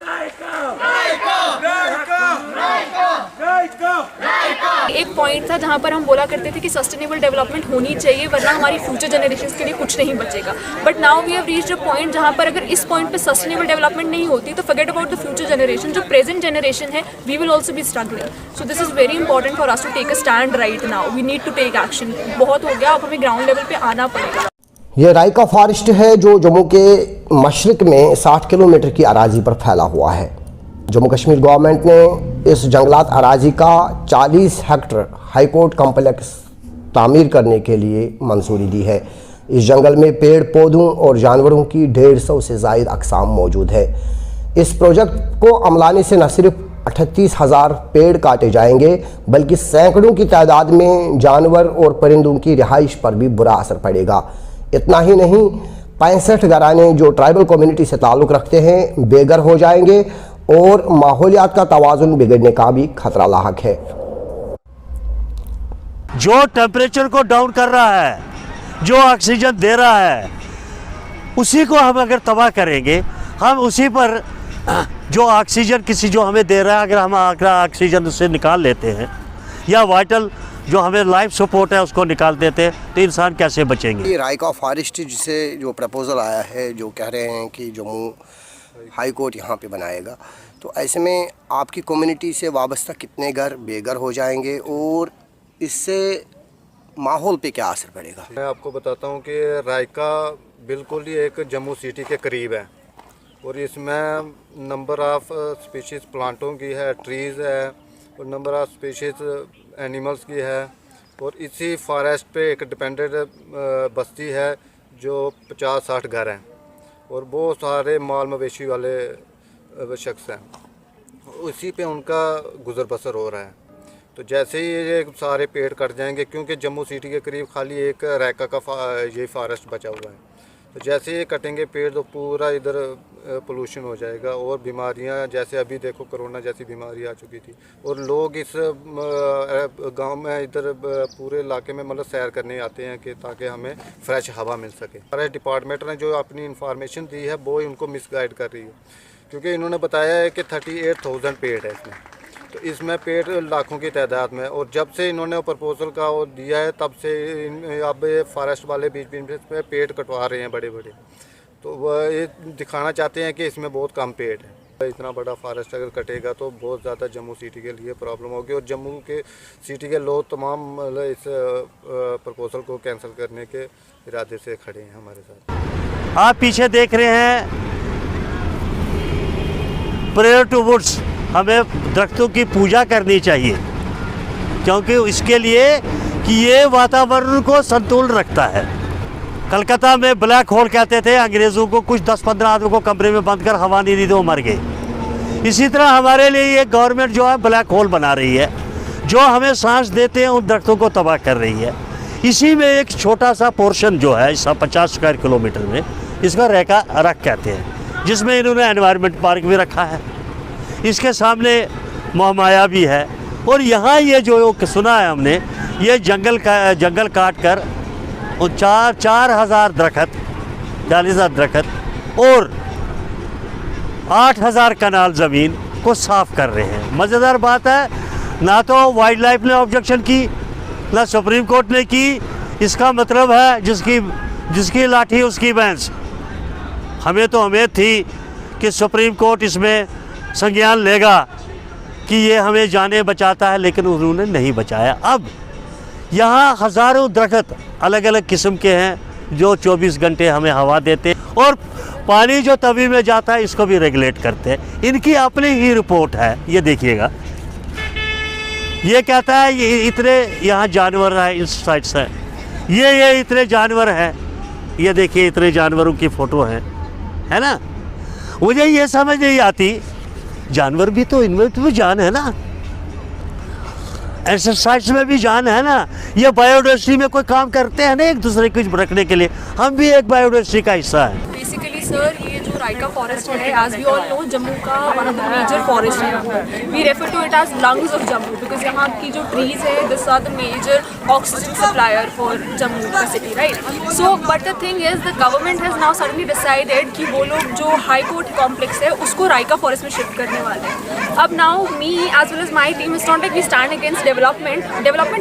एक पॉइंट था जहाँ पर हम बोला करते थे कि सस्टेनेबल डेवलपमेंट होनी चाहिए वरना हमारी फ्यूचर जनरेशंस के लिए कुछ नहीं बचेगा। But now we have reached a point जहाँ पर अगर इस पॉइंट पे सस्टेनेबल डेवलपमेंट नहीं होती तो forget about the future generation, जो प्रेजेंट जनरेशन है we will also be struggling. So this is very important for us to take a stand right now. We need to take action. बहुत हो गया, अब हमें ग्राउंड लेवल पे आना पड़ेगा। ये रायका फॉरेस्ट है जो जम्मू के मशरक में 60 किलोमीटर की अराजी पर फैला हुआ है। जम्मू कश्मीर गवर्नमेंट ने इस जंगलात अराजी का 40 हेक्टर हाईकोर्ट कम्प्लेक्स तामीर करने के लिए मंजूरी दी है। इस जंगल में पेड़ पौधों और जानवरों की 150 से ज़ायद अक़साम मौजूद है। इस प्रोजेक्ट को अमलाने से न सिर्फ 38,000 पेड़ काटे जाएंगे बल्कि सैकड़ों की तादाद में जानवर और परिंदों की रिहाइश पर भी बुरा असर पड़ेगा। इतना ही नहीं, 65 घराने जो ट्राइबल कम्युनिटी से ताल्लुक़ रखते हैं बेघर हो जाएंगे और माहौलियात का तवाज़ुन बिगड़ने का भी खतरा लाहक है। जो टेम्परेचर को डाउन कर रहा है, जो ऑक्सीजन दे रहा है, उसी को हम अगर तबाह करेंगे, हम उसी पर जो ऑक्सीजन किसी जो हमें दे रहा है अगर हम ऑक्सीजन उससे निकाल लेते हैं या वाइटल जो हमें लाइफ सपोर्ट है उसको निकाल देते हैं तो इंसान कैसे बचेंगे। ये रायका फॉरेस्ट जिसे जो प्रपोज़ल आया है जो कह रहे हैं कि जम्मू हाई कोर्ट यहाँ पे बनाएगा, तो ऐसे में आपकी कम्युनिटी से वाबस्ता कितने घर बेघर हो जाएंगे और इससे माहौल पे क्या असर पड़ेगा? मैं आपको बताता हूँ कि रायका बिल्कुल ही एक जम्मू सिटी के करीब है और इसमें नंबर ऑफ़ स्पीशीज़ प्लांटों की है, ट्रीज़ है और नंबर ऑफ़ स्पीशीज़ एनिमल्स की है और इसी फॉरेस्ट पे एक डिपेंडेंट बस्ती है जो 50-60 घर हैं और बहुत सारे माल मवेशी वाले शख्स हैं, उसी पे उनका गुजर बसर हो रहा है। तो जैसे ही ये सारे पेड़ कट जाएंगे, क्योंकि जम्मू सिटी के करीब खाली एक रायका का ये फॉरेस्ट बचा हुआ है, तो जैसे ये कटेंगे पेड़ तो पूरा इधर पोल्यूशन हो जाएगा और बीमारियां, जैसे अभी देखो कोरोना जैसी बीमारी आ चुकी थी और लोग इस गांव में इधर पूरे इलाके में मतलब सैर करने आते हैं कि ताकि हमें फ्रेश हवा मिल सके। फॉरेस्ट डिपार्टमेंट ने जो अपनी इंफॉर्मेशन दी है वो उनको मिसगाइड कर रही है, क्योंकि इन्होंने बताया है कि 38,000 पेड़ है इसमें, तो इसमें पेड़ लाखों की तादाद में, और जब से इन्होंने प्रपोजल का वो दिया है तब से अब ये फॉरेस्ट वाले बीच बीच में पेड़ कटवा रहे हैं बड़े बड़े, तो वह ये दिखाना चाहते हैं कि इसमें बहुत कम पेड़ है। इतना बड़ा फॉरेस्ट अगर कटेगा तो बहुत ज़्यादा जम्मू सिटी के लिए प्रॉब्लम होगी और जम्मू के सिटी के लोग तमाम मतलब इस प्रपोजल को कैंसिल करने के इरादे से खड़े हैं हमारे साथ। आप पीछे देख रहे हैं प्रेयर टू वुड्स, हमें दरख्तों की पूजा करनी चाहिए क्योंकि इसके लिए कि ये वातावरण को संतुलन रखता है। कलकत्ता में ब्लैक होल कहते थे अंग्रेज़ों को, कुछ 10-15 आदमियों को कमरे में बंद कर हवा नहीं दी तो वो मर गए। इसी तरह हमारे लिए ये गवर्नमेंट जो है ब्लैक होल बना रही है, जो हमें सांस देते हैं उन दरख्तों को तबाह कर रही है। इसी में एक छोटा सा पोर्शन जो है 50 स्क्वायर किलोमीटर में, इसका रेका रख कहते हैं, जिसमें इन्होंने एनवायरनमेंट पार्क भी रखा है, इसके सामने मोहमाया भी है और यहाँ ये जो सुना है हमने, ये जंगल काट कर 4,000 दरख्त, 40,000 दरख्त और 8,000 कनाल ज़मीन को साफ़ कर रहे हैं। मज़ेदार बात है, ना तो वाइल्ड लाइफ ने ऑब्जेक्शन की, ना सुप्रीम कोर्ट ने की। इसका मतलब है जिसकी लाठी उसकी भैंस। हमें तो उम्मीद थी कि सुप्रीम कोर्ट इसमें संज्ञान लेगा कि ये हमें जाने बचाता है, लेकिन उन्होंने नहीं बचाया। अब यहाँ हज़ारों दरख्त अलग अलग किस्म के हैं जो 24 घंटे हमें हवा देते हैं और पानी जो तवी में जाता है इसको भी रेगुलेट करते हैं। इनकी अपनी ही रिपोर्ट है, ये देखिएगा। ये कहता है ये इतने यहाँ जानवर हैं, इस साइड से ये इतने जानवर हैं, ये देखिए इतने जानवरों की फ़ोटो है ना। मुझे ये समझ नहीं आती, जानवर भी तो, इनमें तो जान है ना, एक्सरसाइज में भी जान है ना। ये बायोडाइवर्सिटी में कोई काम करते हैं ना एक दूसरे को रखने के लिए, हम भी एक बायोडाइवर्सिटी का हिस्सा है। बेसिकली सर ये जो राइका फॉरेस्ट है, as we all know, Jammu का one of the major forest है। We refer to it as lungs of Jammu because यहाँ की जो ट्रीज है this are the major oxygen supplier for Jammu the city, right. So but the thing is the government has now suddenly decided कि वो लोग जो high court complex है उसको राइका फॉरेस्ट में शिफ्ट करने वाले हैं। अब now me as well as my team is not like we stand against development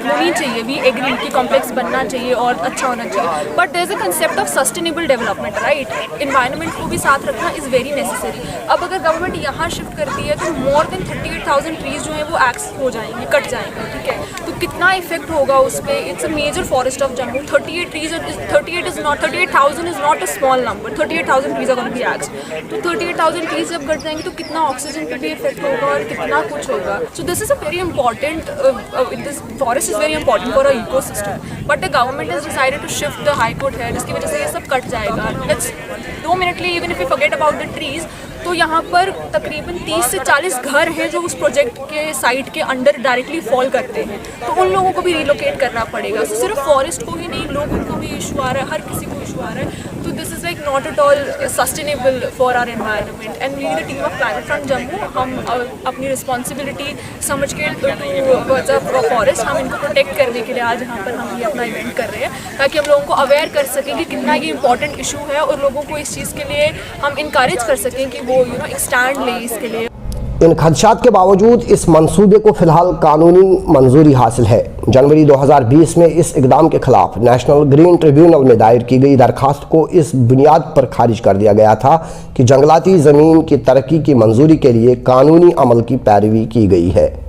होनी चाहिए, वी एग्री कि कॉम्प्लेक्स बनना चाहिए और अच्छा होना चाहिए, but there is a concept of sustainable development, right. Environment को भी साथ रखना इज़ वेरी नेसेसरी। अब अगर गवर्नमेंट यहाँ शिफ्ट करती है तो मोर देन 38,000 ट्रीज जो हैं वो एक्स हो जाएंगे, कट जाएंगे, ठीक है। तो कितना इफेक्ट होगा उस पर। It's a major forest of Jammu. 38,000 is not a small number. 38,000 trees are going to be axed. तो 38,000 ट्रीज जब कट जाएंगे तो कितना ऑक्सीजन पे भी इफेक्ट होगा और कितना कुछ होगा। So this is a very important, this forest is very important for a ecosystem, but the government has decided to shift the high court है, जिसकी वजह से ये सब कट जाएगा। Let's do minutely even if you forget about the trees, तो यहाँ पर तकरीबन 30 से 40 घर हैं जो उस प्रोजेक्ट के साइट के अंडर डायरेक्टली फॉल करते हैं, तो उन लोगों को भी रिलोकेट करना पड़ेगा। तो सिर्फ फॉरेस्ट को ही नहीं, लोगों को भी इशू आ रहा है, हर किसी को इशू आ रहा है। तो this is like not at all sustainable for our environment and we the team of climate front Jammu, हम अपनी रिस्पॉन्सिबिलिटी समझ के फॉरेस्ट हम इनको प्रोटेक्ट करने के लिए आज यहाँ पर हम ये अपना इवेंट कर रहे हैं, ताकि हम लोगों को अवेयर कर सकें कि कितना ये इंपॉर्टेंट इशू है और लोगों को इस चीज़ के लिए हम इंकरेज कर सकें कि वो एक स्टैंड ले इसके लिए। इन खदशात के बावजूद इस मंसूबे को फिलहाल कानूनी मंजूरी हासिल है। जनवरी 2020 में इस इकदाम के खिलाफ नेशनल ग्रीन ट्रिब्यूनल में दायर की गई दरखास्त को इस बुनियाद पर खारिज कर दिया गया था कि जंगलाती ज़मीन की तरक्की की मंजूरी के लिए कानूनी अमल की पैरवी की गई है।